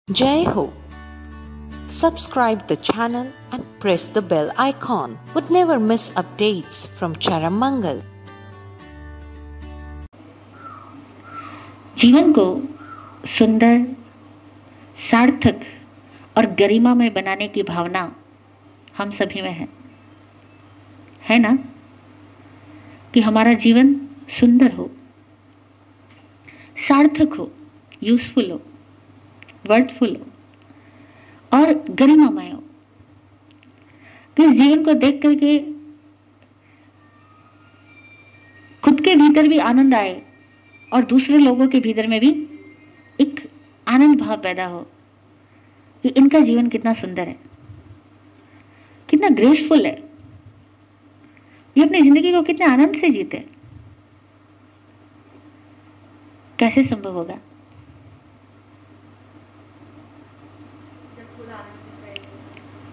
Jai Ho. Subscribe the channel and press the bell icon. Would never miss updates from Charamangal. जीवन को सुंदर, सार्थक और गरिमामय बनाने की भावना हम सभी में है ना? कि हमारा जीवन सुंदर हो, सार्थक हो, यूजफुल हो, वर्थफुल हो और गरिमामय हो। तो इस जीवन को देख करके खुद के भीतर भी आनंद आए और दूसरे लोगों के भीतर में भी एक आनंद भाव पैदा हो कि इनका जीवन कितना सुंदर है, कितना ग्रेसफुल है, ये अपनी जिंदगी को कितने आनंद से जीते हैं। कैसे संभव होगा?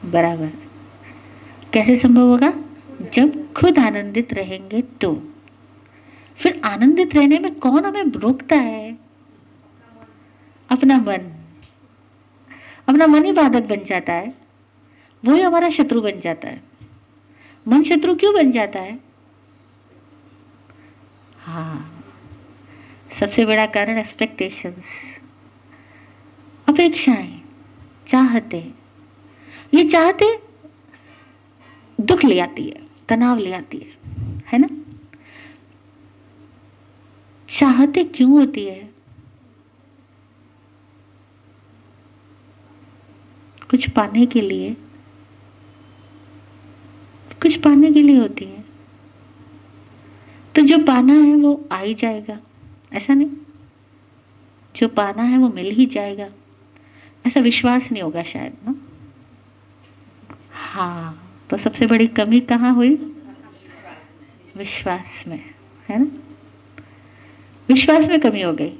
बराबर। कैसे संभव होगा? जब खुद आनंदित रहेंगे तो। फिर आनंदित रहने में कौन हमें रोकता है? अपना मन। अपना मन ही बाधक बन जाता है, वो ही हमारा शत्रु बन जाता है। मन शत्रु क्यों बन जाता है? हाँ, सबसे बड़ा कारण एक्सपेक्टेशंस, अपेक्षाएं, चाहते। ये चाहते दुख ले आती है, तनाव ले आती है ना? चाहते क्यों होती है? कुछ पाने के लिए, कुछ पाने के लिए होती है। तो जो पाना है वो आ ही जाएगा, ऐसा नहीं? जो पाना है वो मिल ही जाएगा, ऐसा विश्वास नहीं होगा शायद ना? हाँ, तो सबसे बड़ी कमी कहाँ हुई? विश्वास में, है ना? विश्वास में कमी हो गई।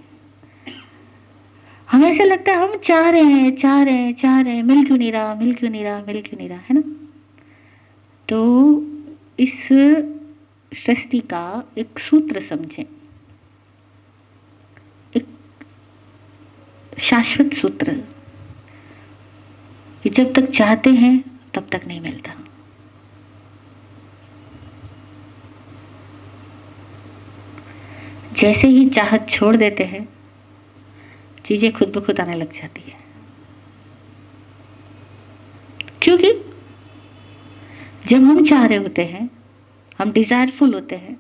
हमें ऐसा लगता है हम चाह रहे हैं, मिल क्यों नहीं रहा, है ना? तो इस सृष्टि का एक सूत्र समझें, एक शाश्वत सूत्र कि जब तक चाहते हैं तब तक नहीं मिलता। जैसे ही चाहत छोड़ देते हैं, चीजें खुद ब खुद आने लग जाती है। क्योंकि जब हम चाह रहे होते हैं, हम डिजायरफुल होते हैं,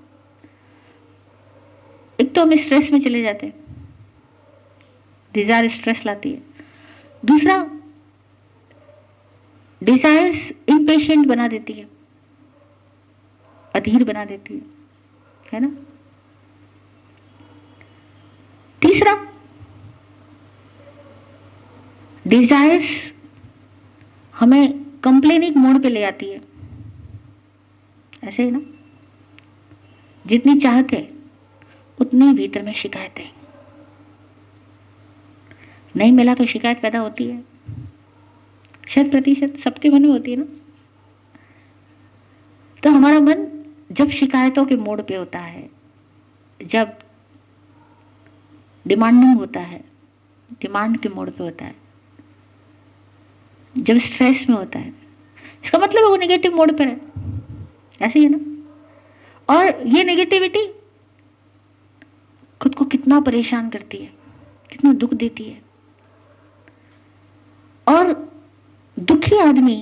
एक तो हम स्ट्रेस में चले जाते हैं, डिजायर स्ट्रेस लाती है। दूसरा, डिजायर्स इम्पेशेंट बना देती है, अधीर बना देती है ना? तीसरा, डिजायर्स हमें कंप्लेनिंग मोड पे ले आती है, ऐसे ही ना? जितनी चाहत है उतनी भीतर में शिकायतें। नहीं मिला तो शिकायत पैदा होती है, 100% सबके मन में होती है ना? तो हमारा मन जब शिकायतों के मोड पे होता है, जब डिमांडिंग होता है, डिमांड के मोड पे होता है, जब स्ट्रेस में होता है, इसका मतलब है वो नेगेटिव मोड पर है, ऐसे ही है ना? और ये नेगेटिविटी खुद को कितना परेशान करती है, कितना दुख देती है। और दुखी आदमी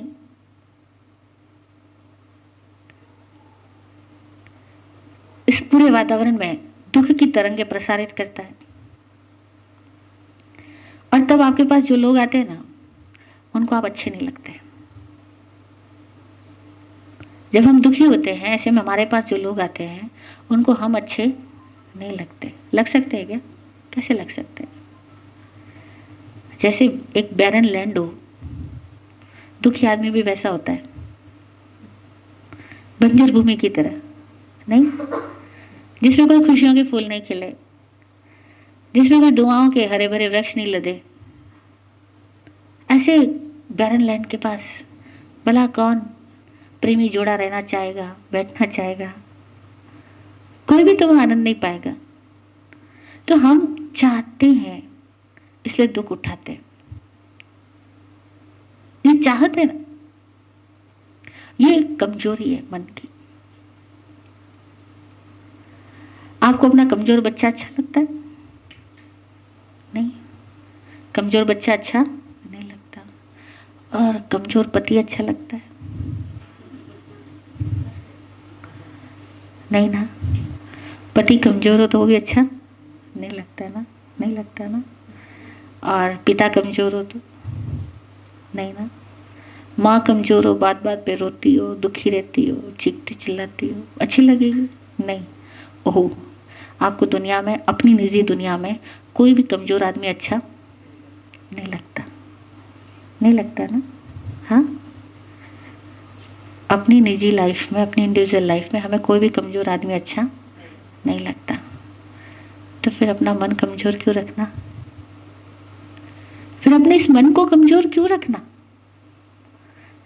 इस पूरे वातावरण में दुख की तरंगें प्रसारित करता है। और तब आपके पास जो लोग आते हैं ना, उनको आप अच्छे नहीं लगते। जब हम दुखी होते हैं, ऐसे में हमारे पास जो लोग आते हैं उनको हम अच्छे नहीं लगते। लग सकते हैं क्या? कैसे लग सकते हैं? जैसे एक बैरन लैंड हो, दुखी आदमी भी वैसा होता है, बंजर भूमि की तरह, नहीं? जिसमें कोई खुशियों के फूल नहीं खिले, जिसमें कोई दुआओं के हरे भरे वृक्ष नहीं लदे, ऐसे बैरन लैंड के पास भला कौन प्रेमी जोड़ा रहना चाहेगा, बैठना चाहेगा? कोई भी तो आनंद नहीं पाएगा। तो हम चाहते हैं, इसलिए दुख उठाते हैं। चाहत है ना, ये एक कमजोरी है मन की। आपको अपना कमजोर बच्चा अच्छा लगता है? नहीं। कमजोर बच्चा अच्छा नहीं लगता। और कमजोर पति अच्छा लगता है? नहीं ना। पति कमजोर हो तो वो भी अच्छा नहीं लगता ना, नहीं लगता ना। और पिता कमजोर हो तो नहीं ना। माँ कमजोर हो, बात बात पे रोती हो, दुखी रहती हो, चीखती चिल्लाती हो, अच्छी लगेगी? नहीं। ओह, आपको दुनिया में, अपनी निजी दुनिया में कोई भी कमजोर आदमी अच्छा नहीं लगता, नहीं लगता ना। हाँ, अपनी निजी लाइफ में, अपनी इंडिविजुअल लाइफ में हमें कोई भी कमजोर आदमी अच्छा नहीं लगता। तो फिर अपना मन कमजोर क्यों रखना? फिर अपने इस मन को कमजोर क्यों रखना?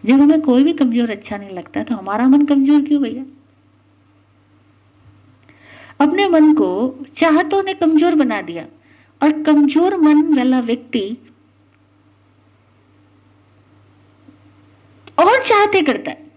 जब हमें कोई भी कमजोर अच्छा नहीं लगता तो हमारा मन कमजोर क्यों भैया? अपने मन को चाहतों ने कमजोर बना दिया, और कमजोर मन वाला व्यक्ति और चाहते करता है।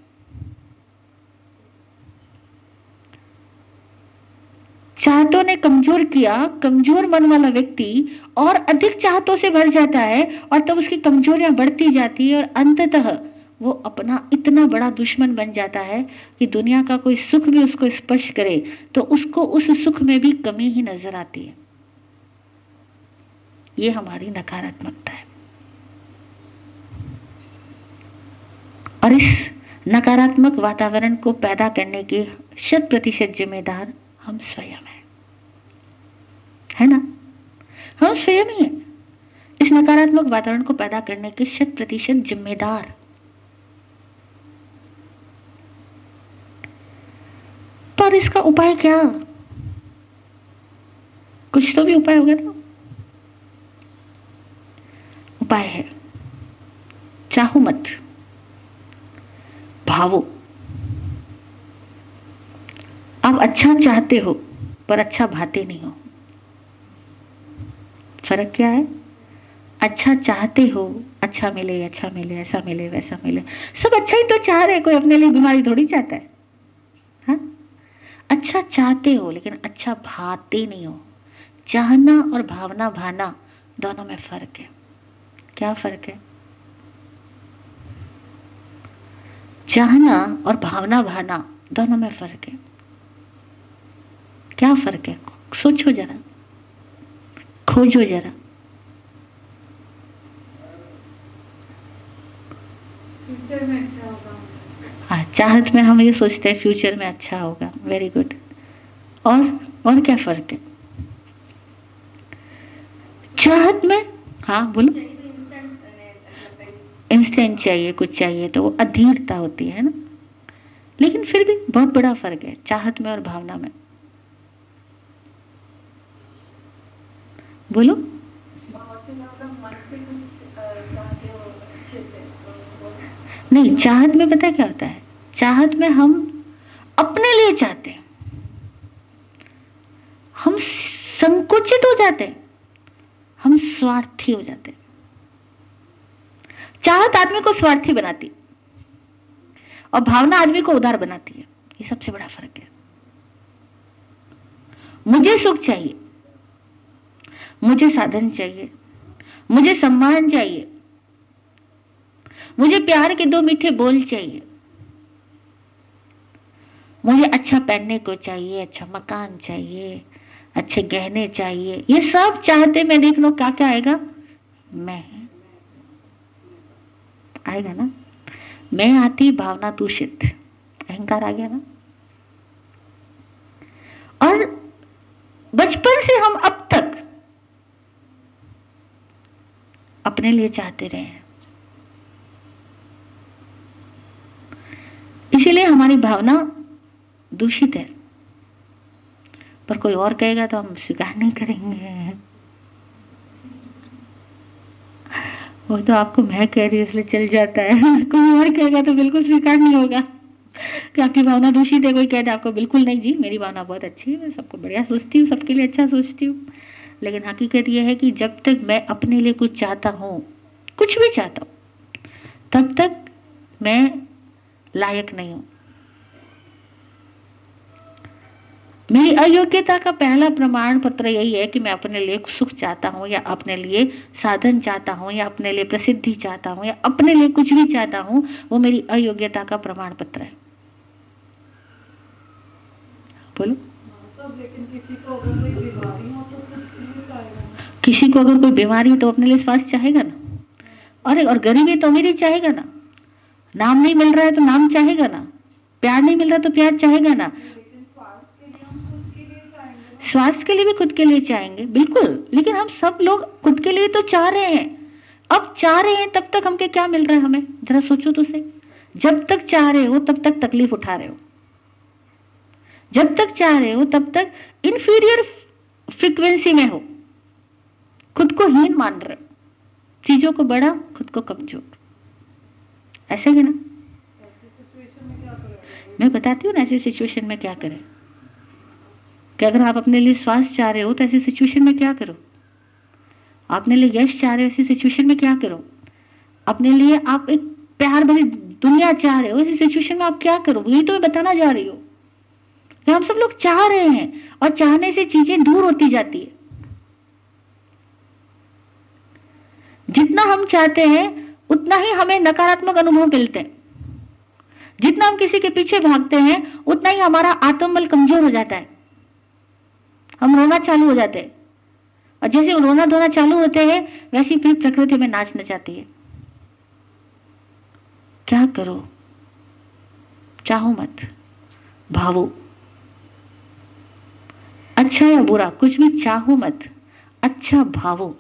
चाहतों ने कमजोर किया, कमजोर मन वाला व्यक्ति और अधिक चाहतों से भर जाता है, और तब उसकी कमजोरियां बढ़ती जाती है, और अंततः वो अपना इतना बड़ा दुश्मन बन जाता है कि दुनिया का कोई सुख भी उसको स्पर्श करे तो उसको उस सुख में भी कमी ही नजर आती है। ये हमारी नकारात्मकता है, और इस नकारात्मक वातावरण को पैदा करने के 100% जिम्मेदार हम स्वयं हैं, है ना? हम स्वयं ही हैं इस नकारात्मक वातावरण को पैदा करने के 100% जिम्मेदार। पर इसका उपाय क्या? कुछ तो भी उपाय होगा ना। उपाय है, चाहो मत, भावो। आप अच्छा चाहते हो पर अच्छा भाते नहीं हो। फर्क क्या है? अच्छा चाहते हो, अच्छा मिले, अच्छा मिले, ऐसा मिले, वैसा मिले, सब अच्छा ही तो चाह रहे, कोई अपने लिए बीमारी थोड़ी चाहता है। हाँ? अच्छा चाहते हो लेकिन अच्छा भाते नहीं हो। चाहना और भावना भाना दोनों में फर्क है। क्या फर्क है? चाहना और भावना भाना दोनों में फर्क है। क्या फर्क है? सोचो जरा, खोजो जरा। फ्यूचर में अच्छा होगा। हाँ, चाहत में हम ये सोचते हैं फ्यूचर में अच्छा होगा। Very good. और क्या फर्क है? चाहत में, हाँ बोलो, इंस्टेंट चाहिए, कुछ चाहिए तो वो अधीरता होती है ना। लेकिन फिर भी बहुत बड़ा फर्क है चाहत में और भावना में। बोलो। नहीं, चाहत में पता है क्या होता है? चाहत में हम अपने लिए चाहते हैं, हम संकुचित हो जाते हैं, हम स्वार्थी हो जाते हैं। चाहत आदमी को स्वार्थी बनाती और भावना आदमी को उदार बनाती है। ये सबसे बड़ा फर्क है। मुझे सुख चाहिए, मुझे साधन चाहिए, मुझे सम्मान चाहिए, मुझे प्यार के 2 मीठे बोल चाहिए, मुझे अच्छा पहनने को चाहिए, अच्छा मकान चाहिए, अच्छे गहने चाहिए। ये सब चाहते मैं देख लो क्या क्या आएगा? मैं आएगा ना। मैं आती, भावना दूषित, अहंकार आ गया ना। और बचपन से हम अब तक अपने लिए चाहते रहे हैं, इसीलिए हमारी भावना दूषित है। पर कोई और कहेगा तो हम स्वीकार नहीं करेंगे। वो तो आपको मैं कह रही हूँ इसलिए चल जाता है, कोई और कहेगा तो बिल्कुल स्वीकार नहीं होगा कि आपकी भावना दूषित है। कोई कहता है आपको बिल्कुल नहीं जी, मेरी भावना बहुत अच्छी है, मैं सबको बढ़िया सोचती हूँ, सबके लिए अच्छा सोचती हूँ। लेकिन हकीकत यह है कि जब तक मैं अपने लिए कुछ चाहता हूँ, कुछ भी चाहता हूँ, तब तक मैं लायक नहीं हूं। मेरी अयोग्यता का पहला प्रमाण पत्र यही है कि मैं अपने लिए सुख चाहता हूं, या अपने लिए साधन चाहता हूं, या अपने लिए प्रसिद्धि चाहता हूं, या अपने लिए कुछ भी चाहता हूं, वो मेरी अयोग्यता का प्रमाण पत्र है। बोलो। लेकिन किसी को अगर कोई बीमारी हो तो किसी को अगर कोई बीमारी हो तो अपने लिए स्वास्थ्य चाहेगा ना। और गरीबी तो अमीरी चाहेगा ना। नाम नहीं मिल रहा है तो नाम चाहेगा ना। प्यार नहीं मिल रहा तो प्यार चाहेगा ना। स्वास्थ्य के लिए भी खुद के लिए चाहेंगे, बिल्कुल। लेकिन हम सब लोग खुद के लिए तो चाह रहे हैं। अब चाह रहे हैं तब तक हमके क्या मिल रहा है? हमें जरा सोचो तो सही। जब तक चाह रहे हो तब तक तकलीफ उठा रहे हो। जब तक चाह रहे हो तब तक इंफीरियर फ्रीक्वेंसी में हो, खुद को हीन मान रहे हो, चीजों को बड़ा, खुद को कमजोर। ऐसे ही ना? मैं बताती हूँ ना ऐसी सिचुएशन में क्या करें। कि अगर आप अपने लिए स्वास्थ्य चाह रहे हो तो ऐसी सिचुएशन में क्या करो? अपने लिए यश चाह रहे हो, ऐसी सिचुएशन में क्या करो? अपने लिए आप एक प्यार भरी दुनिया चाह रहे हो, ऐसी सिचुएशन में आप क्या करो? यही तो मैं बताना जा रही हूँ कि हम सब लोग चाह रहे हैं और चाहने से चीजें दूर होती जाती है। जितना हम चाहते हैं उतना ही हमें नकारात्मक अनुभव मिलते हैं। जितना हम किसी के पीछे भागते हैं उतना ही हमारा आत्मबल कमजोर हो जाता है। हम रोना चालू हो जाते हैं, और जैसे रोना धोना चालू होते हैं वैसी फिर प्रकृति में नाचना चाहती है। क्या करो? चाहो मत, भावो। अच्छा या बुरा कुछ भी चाहो मत, अच्छा भावो,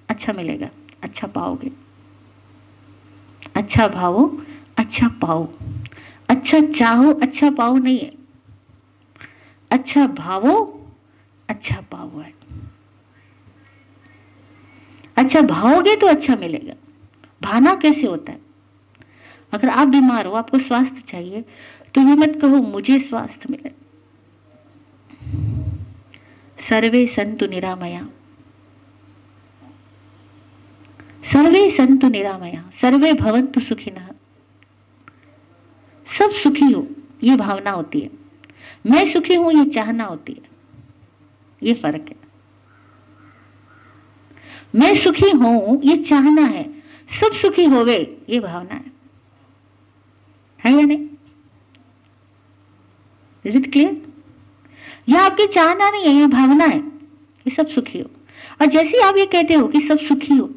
अच्छा मिलेगा, अच्छा पाओगे। अच्छा भावो, अच्छा पाओ। अच्छा चाहो, अच्छा पाओ नहीं है। अच्छा भावो, अच्छा पाओ है। अच्छा भाओगे तो अच्छा मिलेगा। भाना कैसे होता है? अगर आप बीमार हो, आपको स्वास्थ्य चाहिए, तो ये मत कहो मुझे स्वास्थ्य मिले। सर्वे संतु निरामया, सर्वे संतु निरामया, सर्वे भवन्तु सुखिनः। सब सुखी हो, ये भावना होती है। मैं सुखी हूं, ये चाहना होती है। ये फर्क है। मैं सुखी हूं, ये चाहना है। सब सुखी होवे, ये भावना है या नहीं? Is it clear? यह आपकी चाहना नहीं है, यह भावना है कि सब सुखी हो। और जैसे ही आप ये कहते हो कि सब सुखी हो,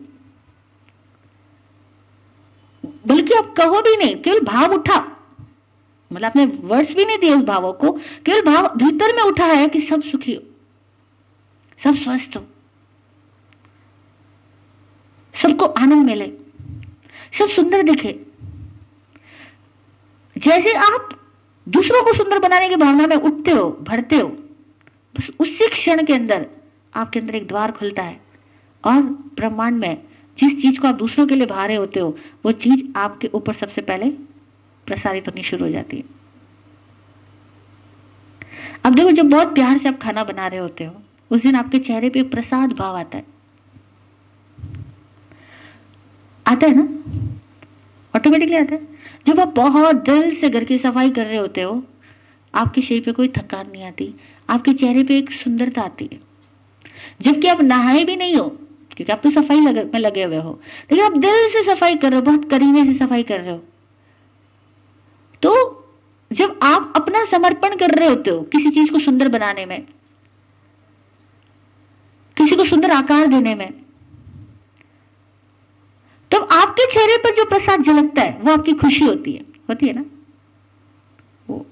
बल्कि आप कहो भी नहीं, केवल भाव उठा, मतलब आपने वर्ड्स भी नहीं दिए उस भावों को, केवल भाव भीतर में उठा है कि सब सुखी हो, सब स्वस्थ हो, सबको आनंद मिले, सब सुंदर दिखे। जैसे आप दूसरों को सुंदर बनाने की भावना में उठते हो, भरते हो, बस उसी क्षण के अंदर आपके अंदर एक द्वार खुलता है, और ब्रह्मांड में जिस चीज को आप दूसरों के लिए भा रहे होते हो, वो चीज आपके ऊपर सबसे पहले प्रसारित होनी शुरू हो जाती है। अब देखो, जब बहुत प्यार से आप खाना बना रहे होते हो, उस दिन आपके चेहरे पे प्रसाद भाव आता है ना? ऑटोमेटिकली आता है। जब आप बहुत दिल से घर की सफाई कर रहे होते हो, आपके शरीर पे कोई थकान नहीं आती, आपके चेहरे पे एक सुंदरता आती है। जबकि आप नहाए भी नहीं हो, क्योंकि आप तो सफाई में लगे हुए हो, लेकिन आप दिल से सफाई कर रहे हो, बहुत करीने से सफाई कर रहे हो। तो जब आप अपना समर्पण कर रहे होते हो किसी चीज को सुंदर बनाने में, किसी को सुंदर आकार देने में, तब तो आपके चेहरे पर जो प्रसाद झलकता है वो आपकी खुशी होती है ना? वो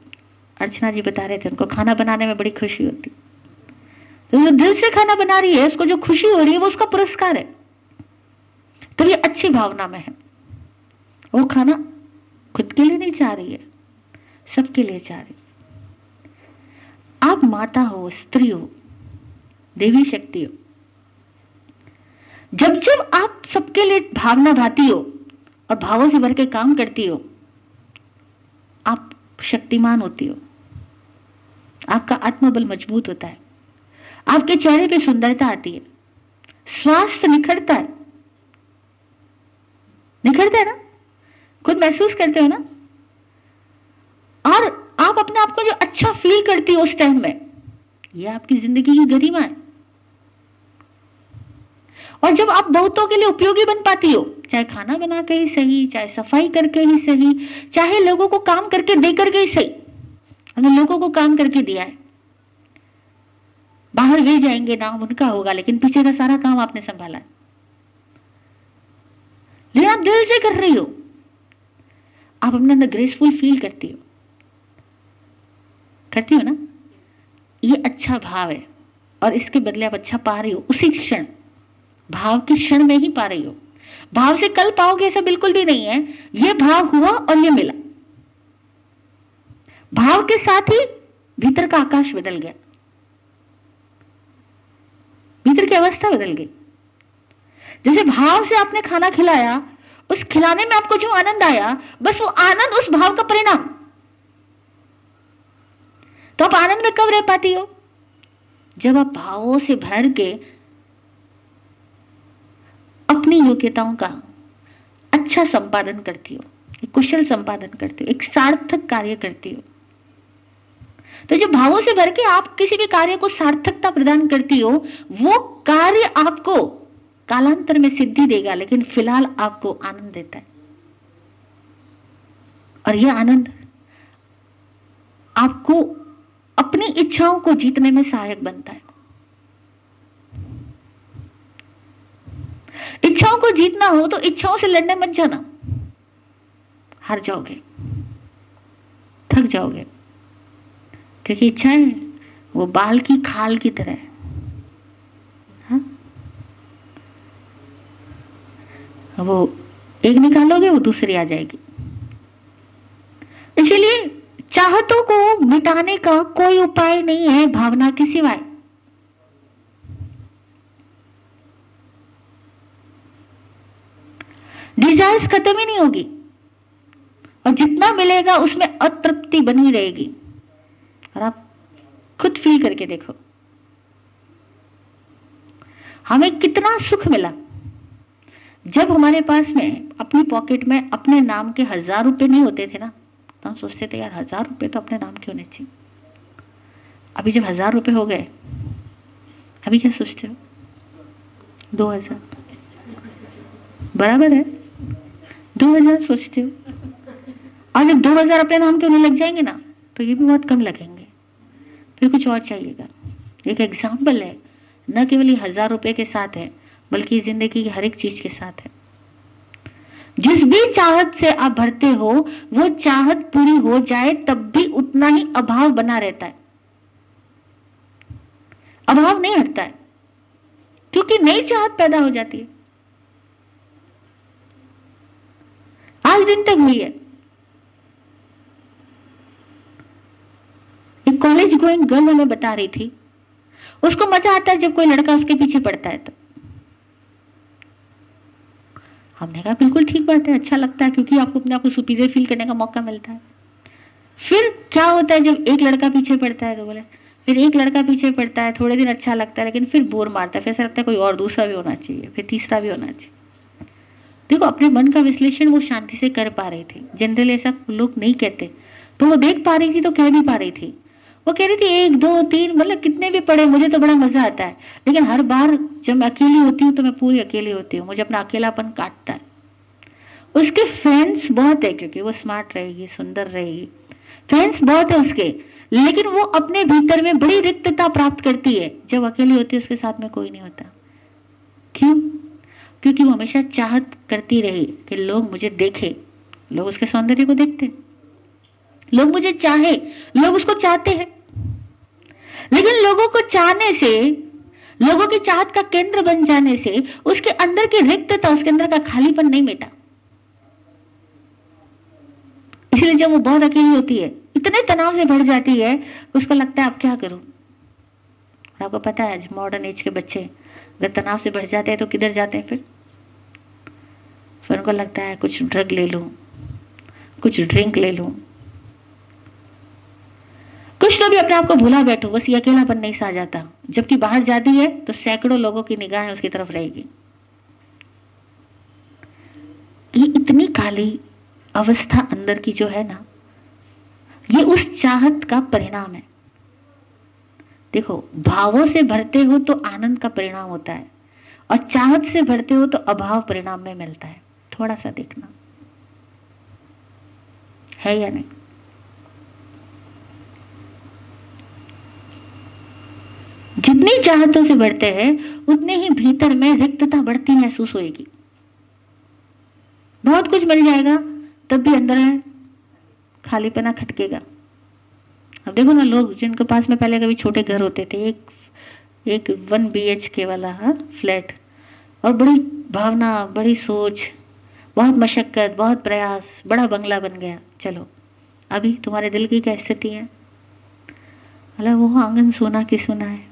अर्चना जी बता रहे थे, उनको खाना बनाने में बड़ी खुशी होती है। तो जो दिल से खाना बना रही है, उसको जो खुशी हो रही है, वो उसका पुरस्कार है। तो ये अच्छी भावना में है। वो खाना खुद के लिए नहीं चाह रही है, सबके लिए चाह रही है। आप माता हो, स्त्री हो, देवी शक्ति हो। जब जब आप सबके लिए भावना भाती हो और भावों से भर के काम करती हो, आप शक्तिमान होती हो। आपका आत्मबल मजबूत होता है, आपके चेहरे पे सुंदरता आती है, स्वास्थ्य निखरता है ना? खुद महसूस करते हो ना। और आप अपने आप को जो अच्छा फील करती हो उस टाइम में, ये आपकी जिंदगी की गरिमा है। और जब आप बहुतों के लिए उपयोगी बन पाती हो, चाहे खाना बना के ही सही, चाहे सफाई करके ही सही, चाहे लोगों को काम करके दे करके ही सही। हमने लोगों को काम करके दिया है, बाहर वे जाएंगे, नाम उनका होगा, लेकिन पीछे का सारा काम आपने संभाला है। लेकिन आप दिल से कर रही हो, आप अपने अंदर ग्रेसफुल फील करती हो, करती हो ना। ये अच्छा भाव है, और इसके बदले आप अच्छा पा रही हो उसी क्षण, भाव के क्षण में ही पा रही हो। भाव से कल पाओगे ऐसा बिल्कुल भी नहीं है। ये भाव हुआ और ये मिला, भाव के साथ ही भीतर का आकाश बदल गया, भीतर की अवस्था बदल गई। जैसे भाव से आपने खाना खिलाया, उस खिलाने में आपको जो आनंद आया, बस वो आनंद उस भाव का परिणाम। तो आप आनंद में कब रह पाती हो? जब आप भावों से भर के अपनी योग्यताओं का अच्छा संपादन करती हो, एक कुशल संपादन करती हो, एक सार्थक कार्य करती हो। तो जब भावों से भर के आप किसी भी कार्य को सार्थकता प्रदान करती हो, वो कार्य आपको कालांतर में सिद्धि देगा, लेकिन फिलहाल आपको आनंद देता है। और यह आनंद आपको अपनी इच्छाओं को जीतने में सहायक बनता है। इच्छाओं को जीतना हो तो इच्छाओं से लड़ने मत जाना, हार जाओगे, थक जाओगे, क्योंकि इच्छाएं वो बाल की खाल की तरह है। हाँ? वो एक निकालोगे वो दूसरी आ जाएगी। इसीलिए चाहतों को मिटाने का कोई उपाय नहीं है भावना के सिवाय। डिजायर्स खत्म ही नहीं होगी, और जितना मिलेगा उसमें अतृप्ति बनी रहेगी। और आप खुद फील करके देखो, हमें कितना सुख मिला जब हमारे पास में अपनी पॉकेट में अपने नाम के 1000 रुपए नहीं होते थे ना, तो हम सोचते थे यार 1000 रुपए तो अपने नाम के होने चाहिए। अभी जब 1000 रुपए हो गए, अभी क्या सोचते हो? 2000 बराबर है, 2000 सोचते हो। और जब 2000 अपने नाम के होने लग जाएंगे ना, तो ये भी बहुत कम लगेंगे, फिर कुछ और चाहिएगा। एक एग्जाम्पल है, न केवल ये 1000 रुपए के साथ है, बल्कि जिंदगी की हर एक चीज के साथ है। जिस भी चाहत से आप भरते हो, वो चाहत पूरी हो जाए तब भी उतना ही अभाव बना रहता है, अभाव नहीं हटता है, क्योंकि नई चाहत पैदा हो जाती है। आज दिन तक हुई है। एक कॉलेज गोइंग गर्ल हमें बता रही थी, उसको मजा आता है जब कोई लड़का उसके पीछे पड़ता है। तो हमने कहा बिल्कुल ठीक बात है, अच्छा लगता है, क्योंकि आपको अपने आप को सुपीरियर फील करने का मौका मिलता है। फिर क्या होता है जब एक लड़का पीछे पड़ता है? तो बोले फिर एक लड़का पीछे पड़ता है, थोड़े दिन अच्छा लगता है, लेकिन फिर बोर मारता है, फिर ऐसा लगता है कोई और दूसरा भी होना चाहिए, फिर तीसरा भी होना चाहिए। देखो, अपने मन का विश्लेषण वो शांति से कर पा रही थी। जनरली ऐसा लोग नहीं कहते, तो वो देख पा रही थी तो कह भी पा रही थी। वो कह रही थी 1 2 3 मतलब कितने भी पढ़े, मुझे तो बड़ा मजा आता है, लेकिन हर बार जब मैं अकेली होती हूँ तो मैं पूरी अकेली होती हूँ, मुझे अपना अकेलापन काटता है। उसके फ्रेंड्स बहुत है, क्योंकि वो स्मार्ट रहेगी, सुंदर रहेगी, फ्रेंड्स बहुत है उसके, लेकिन वो अपने भीतर में बड़ी रिक्तता प्राप्त करती है जब अकेली होती है, उसके साथ में कोई नहीं होता। क्यों? क्योंकि वो हमेशा चाहत करती रही कि लोग मुझे देखें, लोग उसके सौंदर्य को देखते, लोग मुझे चाहे, लोग उसको चाहते हैं। लेकिन लोगों को चाहने से, लोगों की चाहत का केंद्र बन जाने से उसके अंदर की रिक्तता, उसके अंदर का खालीपन नहीं मिटा। इसलिए जब वो बहुत अकेली होती है, इतने तनाव से भर जाती है, उसको लगता है अब क्या करूं। आपको पता है मॉडर्न एज के बच्चे अगर तनाव से भर जाते हैं तो किधर जाते हैं? फिर उनको लगता है कुछ ड्रग ले लूं, कुछ ड्रिंक ले लूं, कुछ तो भी अपने आप को भूला बैठो, बस ये अकेलापन नहीं सहा जाता। जबकि बाहर जाती है तो सैकड़ों लोगों की निगाहें उसकी तरफ रहेगी। ये इतनी काली, अवस्था अंदर की जो है ना, ये उस चाहत का परिणाम है। देखो, भावों से भरते हो तो आनंद का परिणाम होता है, और चाहत से भरते हो तो अभाव परिणाम में मिलता है। थोड़ा सा देखना है या नहीं। जितनी चाहतों से बढ़ते हैं उतने ही भीतर में रिक्तता बढ़ती महसूस होगी। बहुत कुछ मिल जाएगा तब भी अंदर है खालीपना खटकेगा। अब देखो ना, लोग जिनके पास में पहले कभी छोटे घर होते थे, एक 1 BHK वाला फ्लैट, और बड़ी भावना, बड़ी सोच, बहुत मशक्कत, बहुत प्रयास, बड़ा बंगला बन गया। चलो, अभी तुम्हारे दिल की क्या स्थिति है? अल्लाह, वो आंगन सोना की सोना है।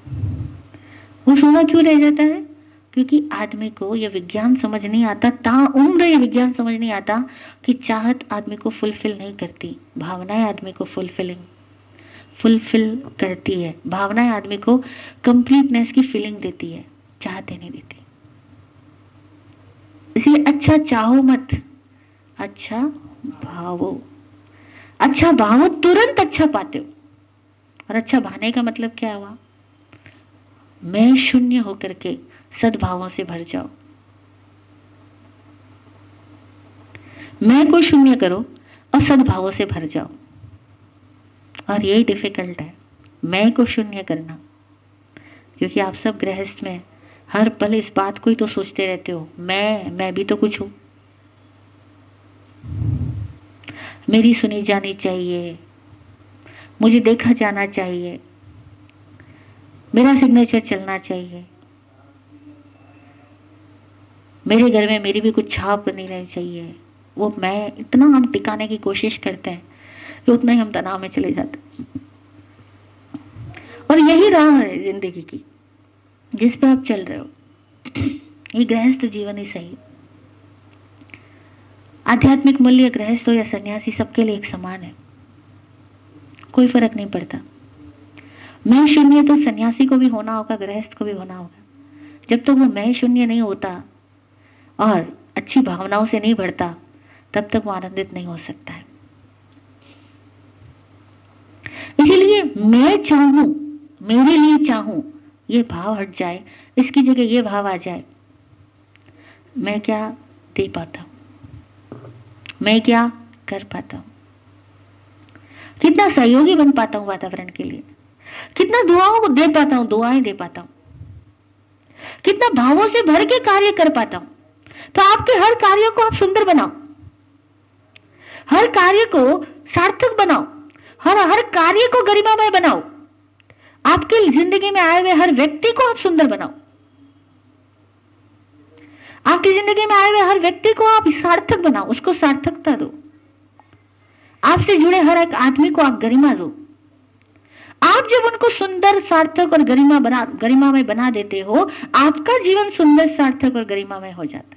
वो सोना क्यों रह जाता है? क्योंकि आदमी को यह विज्ञान समझ नहीं आता, ताउम्र यह विज्ञान समझ नहीं आता कि चाहत आदमी को फुलफिल नहीं करती, भावनाएं आदमी को फुलफिल करती है। भावनाएं आदमी को कंप्लीटनेस की फीलिंग देती है, चाहते नहीं देती। इसलिए अच्छा चाहो मत, अच्छा भावो। अच्छा भावो, तुरंत अच्छा पाते हो। और अच्छा भाने का मतलब क्या हुआ? मैं शून्य होकर के सद्भावों से भर जाओ। मैं को शून्य करो और सद्भावों से भर जाओ। और यही डिफिकल्ट है, मैं को शून्य करना। क्योंकि आप सब गृहस्थ में हर पल इस बात को ही तो सोचते रहते हो, मैं भी तो कुछ हूं, मेरी सुनी जानी चाहिए, मुझे देखा जाना चाहिए, मेरा सिग्नेचर चलना चाहिए, मेरे घर में मेरी भी कुछ छाप नहीं रहनी चाहिए। वो मैं इतना हम टिकाने की कोशिश करते हैं कि उतना ही हम तनाव में चले जाते हैं। और यही राह है जिंदगी की जिस पे आप चल रहे हो। ये गृहस्थ जीवन ही सही। आध्यात्मिक मूल्य गृहस्थ हो या सन्यासी, सबके लिए एक समान है, कोई फर्क नहीं पड़ता। मैं शून्य तो सन्यासी को भी होना होगा, गृहस्थ को भी होना होगा। जब तक वो मैं शून्य नहीं होता और अच्छी भावनाओं से नहीं बढ़ता, तब तक वो आनंदित नहीं हो सकता है। इसीलिए मैं चाहूं, मेरे लिए चाहूं, ये भाव हट जाए, इसकी जगह ये भाव आ जाए, मैं क्या दे पाता हूं, मैं क्या कर पाता हूं, कितना सहयोगी बन पाता हूं वातावरण के लिए, कितना दुआओं को दे पाता हूं, दुआएं दे पाता हूं, कितना भावों से भर के कार्य कर पाता हूं। तो आपके हर कार्य को आप सुंदर बनाओ, हर कार्य को सार्थक बनाओ, हर कार्य को गरिमामय बनाओ। आपकी जिंदगी में आए हुए हर व्यक्ति को आप सुंदर बनाओ, आपकी जिंदगी में आए हुए हर व्यक्ति को आप सार्थक बनाओ, उसको सार्थकता दो। आपसे जुड़े हर एक आदमी को आप गरिमा दो। आप जब उनको सुंदर, सार्थक और गरिमामय बना देते हो, आपका जीवन सुंदर, सार्थक और गरिमामय हो जाता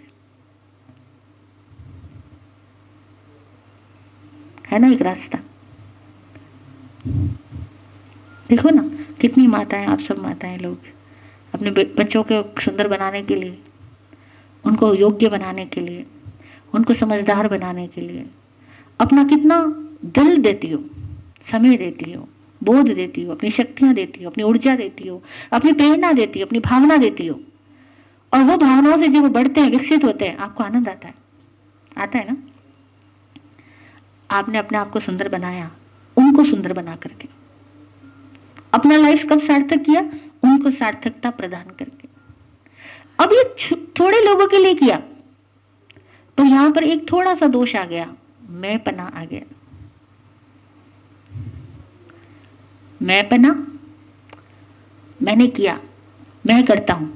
है ना। एक रास्ता देखो ना, कितनी माताएं, आप सब माताएं लोग अपने बच्चों को सुंदर बनाने के लिए, उनको योग्य बनाने के लिए, उनको समझदार बनाने के लिए अपना कितना दिल देती हो, समय देती हो, बोध देती हो, अपनी शक्तियां देती हो, अपनी ऊर्जा देती हो, अपनी प्रेरणा देती हो, अपनी भावना देती हो। और वो भावनाओं से जब वो बढ़ते हैं, विकसित होते हैं, आपको आनंद आता है ना। आपने अपने आप को सुंदर बनाया, उनको सुंदर बना करके। अपना लाइफ कब सार्थक किया? उनको सार्थकता प्रदान करके। अब ये थोड़े लोगों के लिए किया, तो यहां पर एक थोड़ा सा दोष आ गया, मैंपना आ गया। मैंपना, मैंने किया, मैं करता हूं।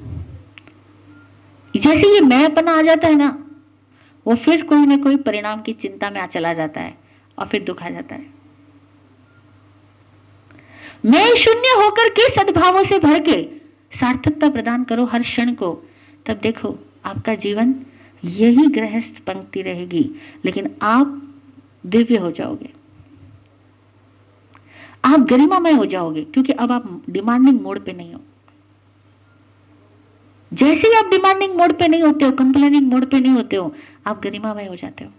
जैसे ये मैंपना आ जाता है ना, वो फिर कोई ना कोई परिणाम की चिंता में चला जाता है और फिर दुख आ जाता है। मैं शून्य होकर के सद्भावों से भर के सार्थकता प्रदान करो हर क्षण को, तब देखो आपका जीवन यही गृहस्थ पंक्ति रहेगी, लेकिन आप दिव्य हो जाओगे, आप गरिमामय हो जाओगे, क्योंकि अब आप डिमांडिंग मोड पे नहीं हो। जैसे ही आप डिमांडिंग मोड पे नहीं होते हो, कंप्लेनिंग मोड पे नहीं होते हो, आप गरिमामय हो जाते हो।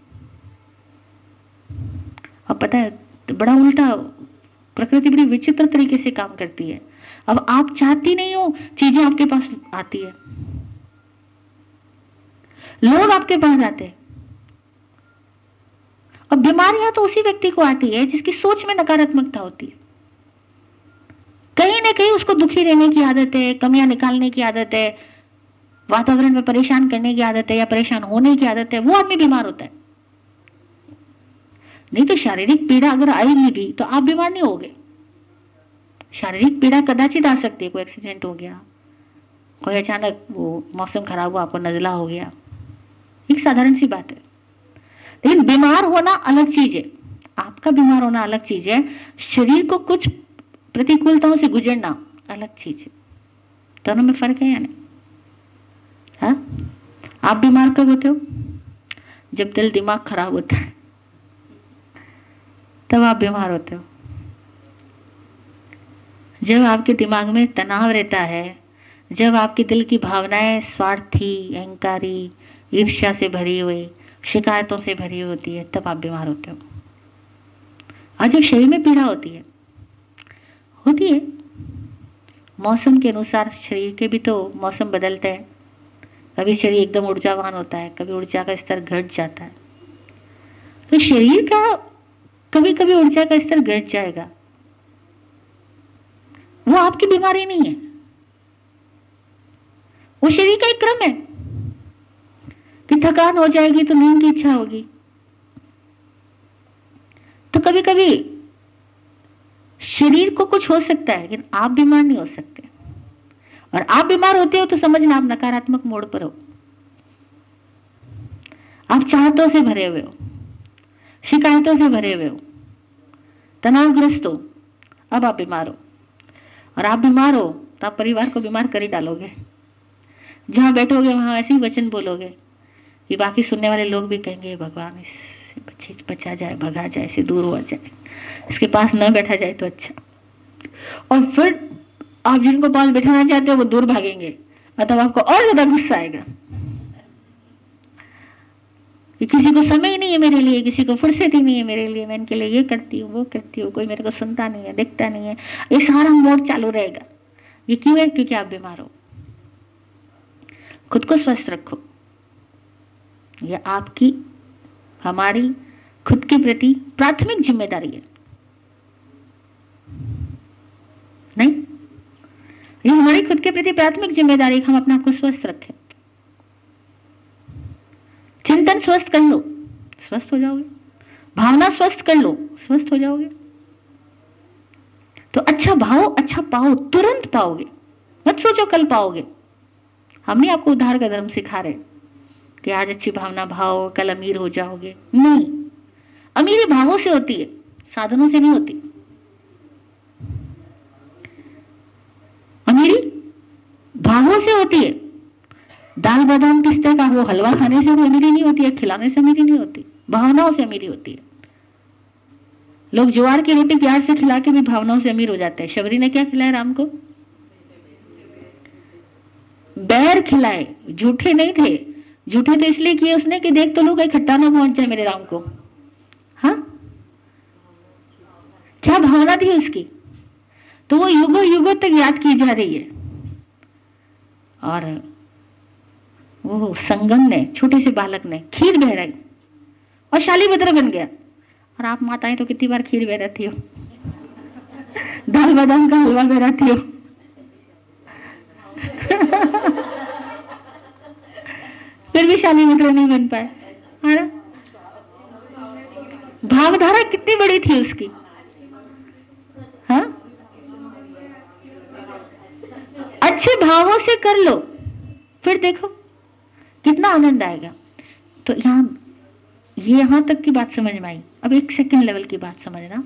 अब पता है तो बड़ा उल्टा, प्रकृति बड़ी विचित्र तरीके से काम करती है। अब आप चाहती नहीं हो, चीजें आपके पास आती है, लोग आपके पास आते हैं। और बीमारियां तो उसी व्यक्ति को आती है जिसकी सोच में नकारात्मकता होती है। कहीं ना कहीं उसको दुखी रहने की आदत है, कमियां निकालने की आदत है, वातावरण में परेशान करने की आदत है या परेशान होने की आदत है, वो आदमी बीमार होता है। नहीं तो शारीरिक पीड़ा अगर आएगी भी तो आप बीमार नहीं होगे। शारीरिक पीड़ा कदाचित आ सकती है, कोई एक्सीडेंट हो गया, कोई अचानक वो मौसम खराब हुआ, आपको नजला हो गया, एक साधारण सी बात है। लेकिन बीमार होना अलग चीज है, आपका बीमार होना अलग चीज है, शरीर को कुछ प्रतिकूलताओं से गुजरना अलग चीज है। दोनों में फर्क है या नहीं? हाँ, आप बीमार कब होते हो? जब दिल दिमाग खराब होता है तब आप बीमार होते हो। जब आपके दिमाग में तनाव रहता है, जब आपके दिल की भावनाएं स्वार्थी, अहंकारी, ईर्ष्या से भरी हुई, शिकायतों से भरी होती है, तब आप बीमार होते हो। और जब शरीर में पीड़ा होती है मौसम के अनुसार, शरीर के भी तो मौसम बदलते हैं। कभी शरीर एकदम ऊर्जावान होता है, कभी ऊर्जा का स्तर घट जाता है। तो शरीर का कभी कभी ऊर्जा का स्तर घट जाएगा, वो आपकी बीमारी नहीं है, वो शरीर का एक क्रम है कि थकान हो जाएगी तो नींद की इच्छा होगी। तो कभी कभी शरीर को कुछ हो सकता है, लेकिन आप बीमार नहीं हो सकते। और आप बीमार होते हो तो समझना आप नकारात्मक मोड़ पर हो, आप चाहतों से भरे हुए हो, शिकायतों से भरे हुए हो, तनावग्रस्त हो, अब आप बीमार हो। और आप बीमार हो तो आप परिवार को बीमार कर ही डालोगे। जहां बैठोगे वहां ऐसे ही वचन बोलोगे कि बाकी सुनने वाले लोग भी कहेंगे भगवान इससे बच्चे बचा जाए, भगा जाए, इससे दूर हो जाए, इसके पास न बैठा जाए तो अच्छा। और फिर आप जिनको पास बैठाना चाहते हो वो दूर भागेंगे, तब आपको और ज्यादा गुस्सा आएगा कि किसी को समय ही नहीं है मेरे लिए, किसी को फुर्सत ही नहीं है मेरे लिए, मैं इनके लिए ये करती हूँ वो करती हूँ, कोई मेरे को सुनता नहीं है, देखता नहीं है, ये सारा मोड चालू रहेगा। ये क्यों है? क्योंकि आप बीमार हो। खुद को स्वस्थ रखो, ये आपकी हमारी खुद के प्रति प्राथमिक जिम्मेदारी है। नहीं, ये हमारी खुद के प्रति प्राथमिक जिम्मेदारी है, हम अपने आप को स्वस्थ रखें। चिंतन स्वस्थ कर लो, स्वस्थ हो जाओगे। भावना स्वस्थ कर लो, स्वस्थ हो जाओगे। तो अच्छा भाव अच्छा पाओ, तुरंत पाओगे, मत सोचो कल पाओगे। हम नहीं आपको उद्धार का धर्म सिखा रहे कि आज अच्छी भावना भाव, कल अमीर हो जाओगे। नहीं, अमीरी भावों से होती है, साधनों से नहीं होती। अमीरी भावों से होती है। दाल बादाम पिस्ते का वो हलवा खाने से वो अमीरी नहीं होती है, खिलाने से अमीरी नहीं होती, भावनाओं से अमीरी होती है। लोग ज्वार की रोटी प्याज से खिला के भी भावनाओं से अमीर हो जाते हैं। शबरी ने क्या खिलाया राम को? बैर खिलाए, झूठे नहीं थे। झूठे तो इसलिए किए उसने कि देख तो लोग इकट्ठा ना पहुंच जाए मेरे राम को। हाँ, क्या भावना थी उसकी, तो वो युगों युगों तक याद की जा रही है। और वो संगम ने, छोटे से बालक ने खीर बहराई और शालीभद्र बन गया। और आप माताएं तो कितनी बार खीर बहराती हो, दाल बादाम का हलवा बहराती हो। फिर भी शालीभद्र नहीं बन पाए, है ना? भावधारा कितनी बड़ी थी उसकी। हाँ, अच्छे भावों से कर लो, फिर देखो कितना आनंद आएगा। तो यहां तक की बात समझ में आई। अब एक सेकंड लेवल की बात समझना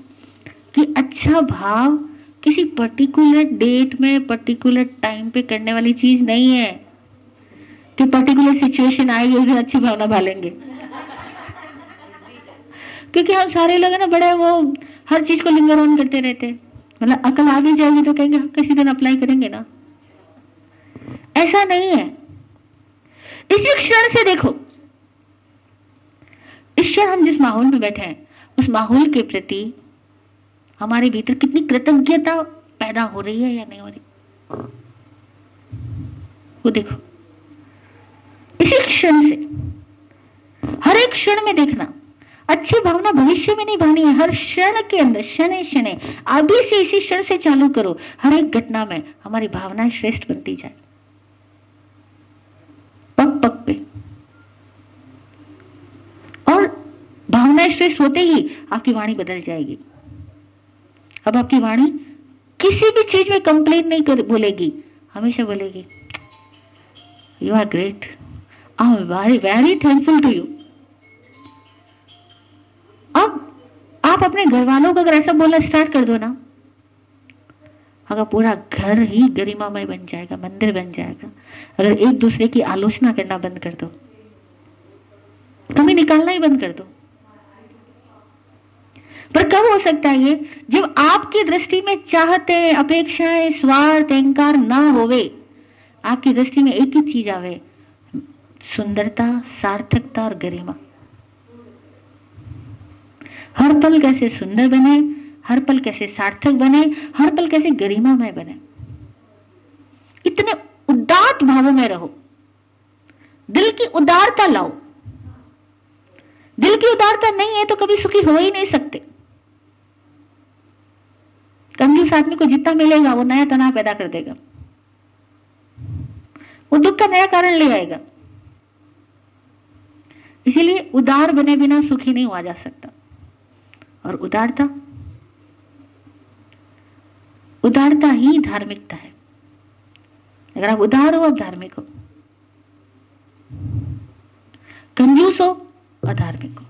कि अच्छा भाव किसी पर्टिकुलर डेट में, पर्टिकुलर टाइम पे करने वाली चीज नहीं है कि पर्टिकुलर सिचुएशन आएगी उस दिन अच्छी भावना भालेंगे। क्योंकि हम सारे लोग है ना, बड़े वो हर चीज को लिंगर ऑन करते रहते हैं। मतलब अकल आ भी जाएगी तो कहेंगे किसी दिन अप्लाई करेंगे ना। ऐसा नहीं है। इसी क्षण से देखो, इस क्षण हम जिस माहौल में बैठे हैं उस माहौल के प्रति हमारे भीतर कितनी कृतज्ञता पैदा हो रही है या नहीं हो रही, वो देखो। इसी क्षण से, हर एक क्षण में देखना, अच्छी भावना भविष्य में नहीं भानी है, हर क्षण के अंदर, शनै शनै, अभी से इसी क्षण से चालू करो। हर एक घटना में हमारी भावनाएं श्रेष्ठ बनती जाए, पग पग पे। और भावनाएं श्रेष्ठ होते ही आपकी वाणी बदल जाएगी। अब आपकी वाणी किसी भी चीज में कंप्लेन नहीं कर बोलेगी, हमेशा बोलेगी you are great, I am very very thankful to you. अब आप अपने घर वालों को अगर ऐसा बोलना स्टार्ट कर दो ना, अगर पूरा घर ही गरिमामय बन जाएगा, मंदिर बन जाएगा। अगर एक दूसरे की आलोचना करना बंद कर दो, कमी निकालना ही बंद कर दो। पर कब हो सकता है ये? जब आपकी दृष्टि में चाहते, अपेक्षाएं, स्वार्थ, अहंकार ना होवे, आपकी दृष्टि में एक ही चीज आवे, सुंदरता, सार्थकता और गरिमा। हर पल कैसे सुंदर बने, हर पल कैसे सार्थक बने, हर पल कैसे गरिमामय बने। इतने उदात्त भावों में रहो, दिल की उदारता लाओ। दिल की उदारता नहीं है तो कभी सुखी हो ही नहीं सकते। कंजूस आदमी को जितना मिलेगा वो नया तनाव पैदा कर देगा, वो दुख का नया कारण ले आएगा। इसीलिए उदार बने बिना सुखी नहीं हुआ जा सकता। और उदारता ही धार्मिकता है। अगर आप उदार हो, आप धार्मिक हो। कंजूस हो, अधार्मिक हो।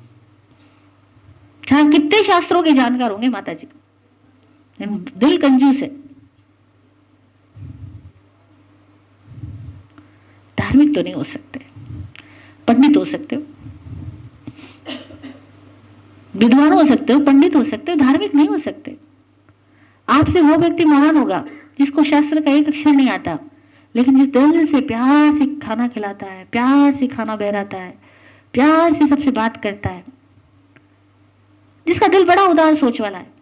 चाहे कितने शास्त्रों के जानकार होंगे माता जी, दिल कंजूस है, धार्मिक तो नहीं हो सकते। पंडित हो सकते हो, विद्वान हो सकते हो, पंडित हो सकते हो, धार्मिक नहीं हो सकते। आपसे वो व्यक्ति महान होगा जिसको शास्त्र का एक अक्षर नहीं आता, लेकिन जिस दिल से प्यार से खाना खिलाता है, प्यार से खाना बहराता है, प्यार से सबसे बात करता है, जिसका दिल बड़ा उदार सोच वाला है।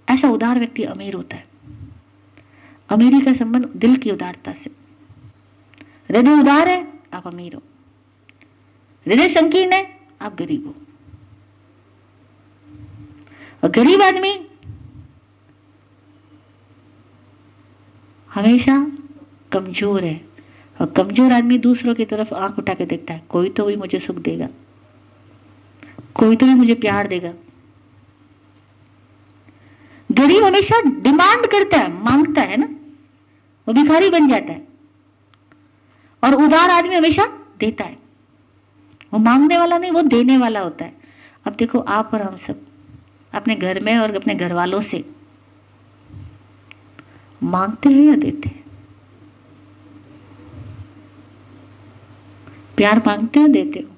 ऐसा उदार व्यक्ति अमीर होता है। अमीरी का संबंध दिल की उदारता से। हृदय उदार है, आप अमीर हो। हृदय संकीर्ण है, आप गरीब हो। और गरीब आदमी हमेशा कमजोर है, और कमजोर आदमी दूसरों की तरफ आंख उठा के देखता है, कोई तो भी मुझे सुख देगा, कोई तो भी मुझे प्यार देगा। गरीब हमेशा डिमांड करता है, मांगता है ना, वो भिखारी बन जाता है। और उदार आदमी हमेशा देता है, वो मांगने वाला नहीं, वो देने वाला होता है। अब देखो, आप और हम सब अपने घर में और अपने घर वालों से मांगते हैं या देते हैं? प्यार मांगते हो, देते हो?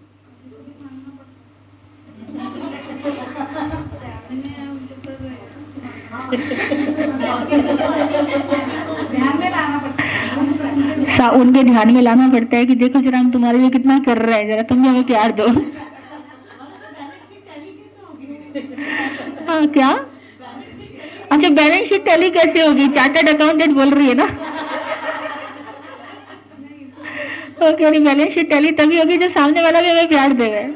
उनके ध्यान में लाना पड़ता है कि देखो जरा हम तुम्हारे लिए कितना कर रहे हैं, जरा तुम भी हमें प्यार दो। हाँ, क्या? अच्छा, बैलेंस शीट टैली कैसे होगी? चार्टर्ड अकाउंटेंट बोल रही है ना? ओके, बैलेंस शीट टैली तभी होगी जब सामने वाला भी हमें प्यार देगा।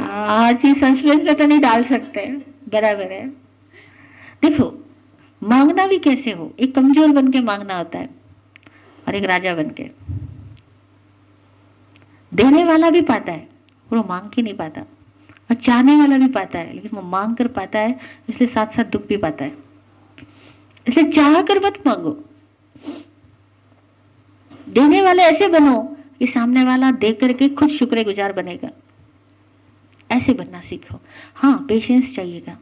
हर चीज सस्पेंस में तो नहीं डाल सकते, बराबर है। देखो, मांगना भी कैसे हो, एक कमजोर बन के मांगना होता है और एक राजा बन के। देने वाला भी पाता है, वो मांग के नहीं पाता, और चाहने वाला भी पाता है, लेकिन वो मांग कर पाता है, इसलिए साथ साथ दुख भी पाता है। इसलिए चाह कर मत मांगो, देने वाले ऐसे बनो कि सामने वाला दे करके खुद शुक्रगुजार बनेगा। ऐसे बनना सीखो। हाँ, पेशेंस चाहिएगा,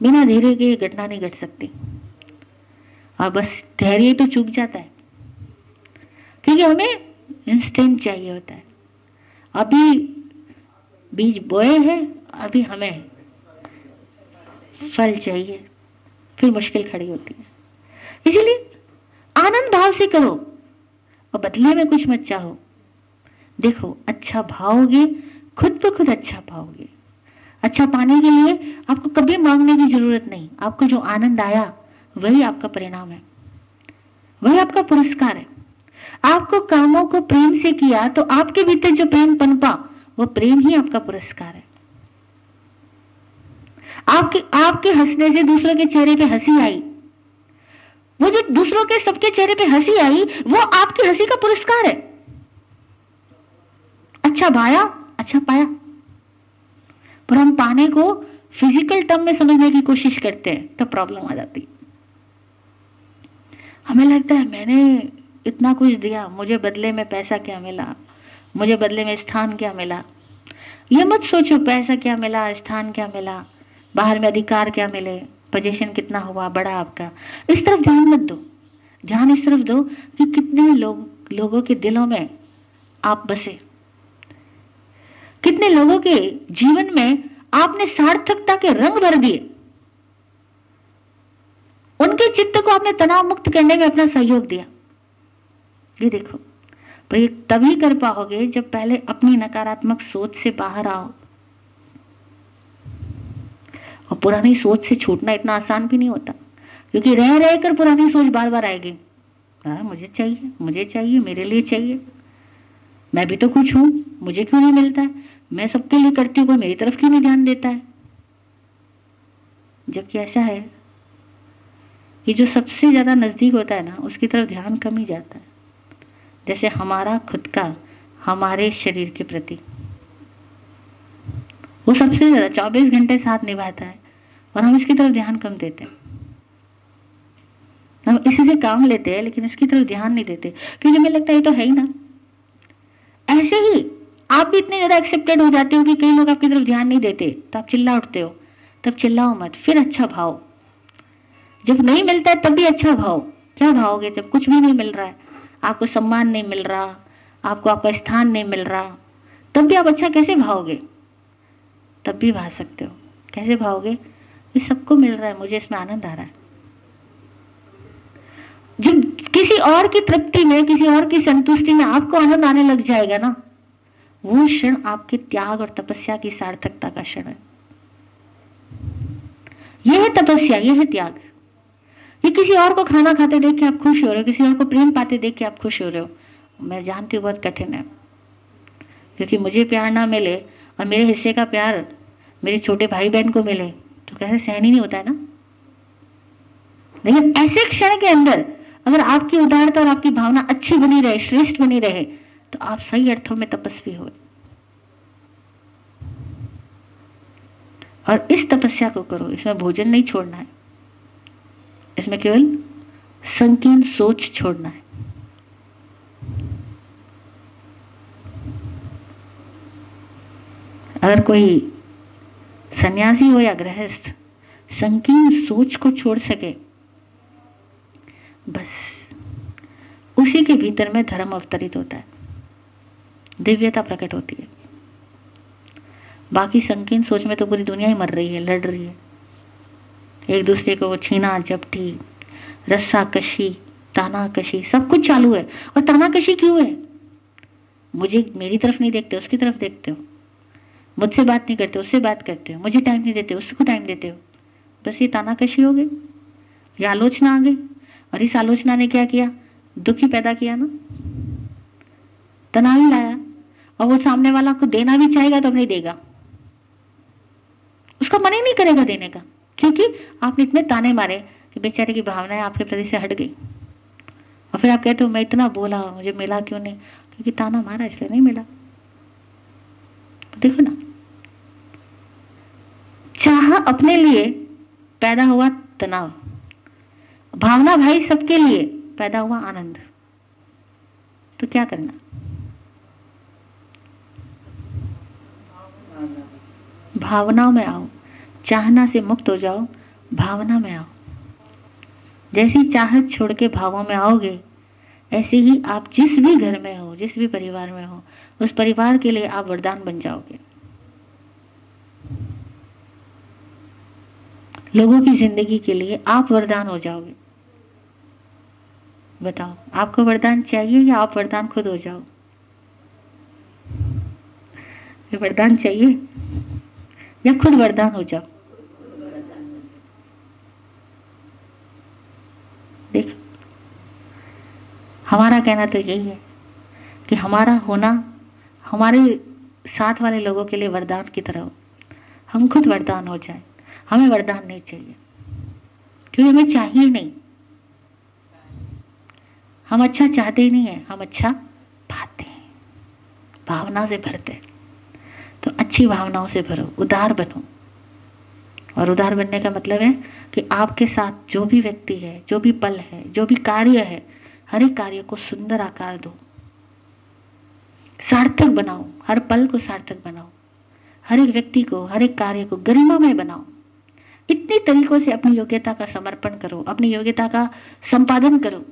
बिना धैर्य के घटना नहीं घट सकती। और बस धैर्य तो चूक जाता है, क्योंकि हमें इंस्टेंट चाहिए होता है। अभी बीज बोए हैं, अभी हमें फल चाहिए, फिर मुश्किल खड़ी होती है। इसीलिए आनंद भाव से करो और बदले में कुछ मत चाहो। देखो, अच्छा भाओगे, खुद ब खुद अच्छा पाओगे। अच्छा पाने के लिए आपको कभी मांगने की जरूरत नहीं। आपको जो आनंद आया वही आपका परिणाम है, वही आपका पुरस्कार है। आपको कामों को प्रेम से किया तो आपके भीतर जो प्रेम पनपा, वो प्रेम ही आपका पुरस्कार है। आपके आपके हंसने से दूसरों के चेहरे पे हंसी आई, वो जो दूसरों के सबके चेहरे पे हंसी आई, वो आपकी हंसी का पुरस्कार है। अच्छा भाया, अच्छा पाया। पर हम पाने को फिजिकल टर्म में समझने की कोशिश करते हैं, तो प्रॉब्लम आ जाती है। हमें लगता है मैंने इतना कुछ दिया, मुझे बदले में पैसा क्या मिला, मुझे बदले में स्थान क्या मिला। ये मत सोचो पैसा क्या मिला, स्थान क्या मिला, बाहर में अधिकार क्या मिले, पोजीशन कितना हुआ बड़ा आपका। इस तरफ ध्यान मत दो। ध्यान इस तरफ दो कि कितने लोगों के दिलों में आप बसे, कितने लोगों के जीवन में आपने सार्थकता के रंग भर दिए, उनके चित्त को आपने तनाव मुक्त करने में अपना सहयोग दिया। ये देखो, पर ये तभी कर पाओगे जब पहले अपनी नकारात्मक सोच से बाहर आओ। और पुरानी सोच से छूटना इतना आसान भी नहीं होता, क्योंकि रह रह कर पुरानी सोच बार बार आएगी। मुझे चाहिए, मुझे चाहिए, मेरे लिए चाहिए, मैं भी तो कुछ हूं, मुझे क्यों नहीं मिलता है, मैं सबके लिए करती हूँ, कोई मेरी तरफ क्यों नहीं ध्यान देता है। जबकि ऐसा है कि जो सबसे ज्यादा नजदीक होता है ना, उसकी तरफ ध्यान कम ही जाता है। जैसे हमारा खुद का हमारे शरीर के प्रति, वो सबसे ज्यादा 24 घंटे साथ निभाता है और हम इसकी तरफ ध्यान कम देते हैं। हम इसी से काम लेते हैं लेकिन इसकी तरफ ध्यान नहीं देते, क्योंकि हमें लगता है ये तो है ही ना। ऐसे ही आप भी इतने ज्यादा एक्सेप्टेड हो जाते हो कि कई लोग आपकी तरफ ध्यान नहीं देते, तो आप चिल्ला उठते हो। तब चिल्लाओ मत, फिर अच्छा भाव। जब नहीं मिलता है तब भी अच्छा भाव। क्या भाओगे जब कुछ भी नहीं मिल रहा है, आपको सम्मान नहीं मिल रहा, आपको आपका स्थान नहीं मिल रहा, तब भी आप अच्छा कैसे भाओगे? तब भी भा सकते हो। कैसे भाओगे? ये सबको मिल रहा है, मुझे इसमें आनंद आ रहा है। जब किसी और की तृप्ति में, किसी और की संतुष्टि में आपको आनंद आने लग जाएगा ना, वो क्षण आपके त्याग और तपस्या की सार्थकता का क्षण है। यह है तपस्या, यह है त्याग। ये किसी और को खाना खाते देख के आप खुश हो रहे हो, किसी और को प्रेम पाते देख के आप खुश हो रहे हो, मैं जानती हूँ बहुत कठिन है, क्योंकि मुझे प्यार ना मिले और मेरे हिस्से का प्यार मेरे छोटे भाई बहन को मिले तो कैसे सहन ही नहीं होता है ना। लेकिन ऐसे क्षण के अंदर अगर आपकी उदारता और आपकी भावना अच्छी बनी रहे, श्रेष्ठ बनी रहे, तो आप सही अर्थों में तपस्वी हो। और इस तपस्या को करो, इसमें भोजन नहीं छोड़ना है, इसमें केवल संकीर्ण सोच छोड़ना है। अगर कोई सन्यासी हो या गृहस्थ संकीर्ण सोच को छोड़ सके, बस उसी के भीतर में धर्म अवतरित होता है, दिव्यता प्रकट होती है। बाकी संकीर्ण सोच में तो पूरी दुनिया ही मर रही है, लड़ रही है, एक दूसरे को छीना झपटी, रस्सा कशी, ताना कशी, सब कुछ चालू है। और ताना कशी क्यों है? मुझे, मेरी तरफ नहीं देखते, उसकी तरफ देखते हो, मुझसे बात नहीं करते, उससे बात करते हो, मुझे टाइम नहीं देते, उसको टाइम देते हो। बस ये ताना कशी हो गई, ये आलोचना आ गई। और इस आलोचना ने क्या किया? दुख ही पैदा किया ना, तनाव ही लाया। और वो सामने वाला को देना भी चाहेगा तो नहीं देगा, उसका मन ही नहीं करेगा देने का, क्योंकि आपने इतने ताने मारे कि बेचारे की भावनाएं आपके प्रति से हट गई। और फिर आप कहते हो मैं इतना बोला, मुझे मिला क्यों नहीं? क्योंकि ताना मारा इसलिए नहीं मिला। तो देखो ना, चाह अपने लिए पैदा हुआ तनाव, भावना भाई सबके लिए पैदा हुआ आनंद। तो क्या करना? भावनाओं में आओ, चाहना से मुक्त हो जाओ, भावना में आओ। जैसी चाहत छोड़ के भावों में आओगे, ऐसे ही आप जिस भी घर में हो, जिस भी परिवार में हो, उस परिवार के लिए आप वरदान बन जाओगे। लोगों की जिंदगी के लिए आप वरदान हो जाओगे। बताओ, आपको वरदान चाहिए या आप वरदान खुद हो जाओ? ये वरदान चाहिए या खुद वरदान हो जाओ? देख, हमारा कहना तो यही है कि हमारा होना हमारे साथ वाले लोगों के लिए वरदान की तरह हो, हम खुद वरदान हो जाए। हमें वरदान नहीं चाहिए, क्योंकि हमें चाहिए नहीं। हम अच्छा चाहते ही नहीं है, हम अच्छा पाते हैं, भावना से भरते हैं। तो अच्छी भावनाओं से भरो, उदार बनो। और उदार बनने का मतलब है कि आपके साथ जो भी व्यक्ति है, जो भी पल है, जो भी कार्य है, हर एक कार्य को सुंदर आकार दो, सार्थक बनाओ, हर पल को सार्थक बनाओ, हर एक व्यक्ति को, हर एक कार्य को गरिमामय बनाओ। इतने तरीकों से अपनी योग्यता का समर्पण करो, अपनी योग्यता का संपादन करो,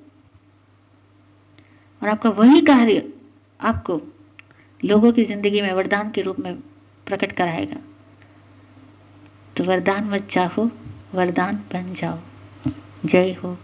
और आपका वही कार्य आपको लोगों की जिंदगी में वरदान के रूप में प्रकट कराएगा। तो वरदान मत चाहो, वरदान बन जाओ। जय हो।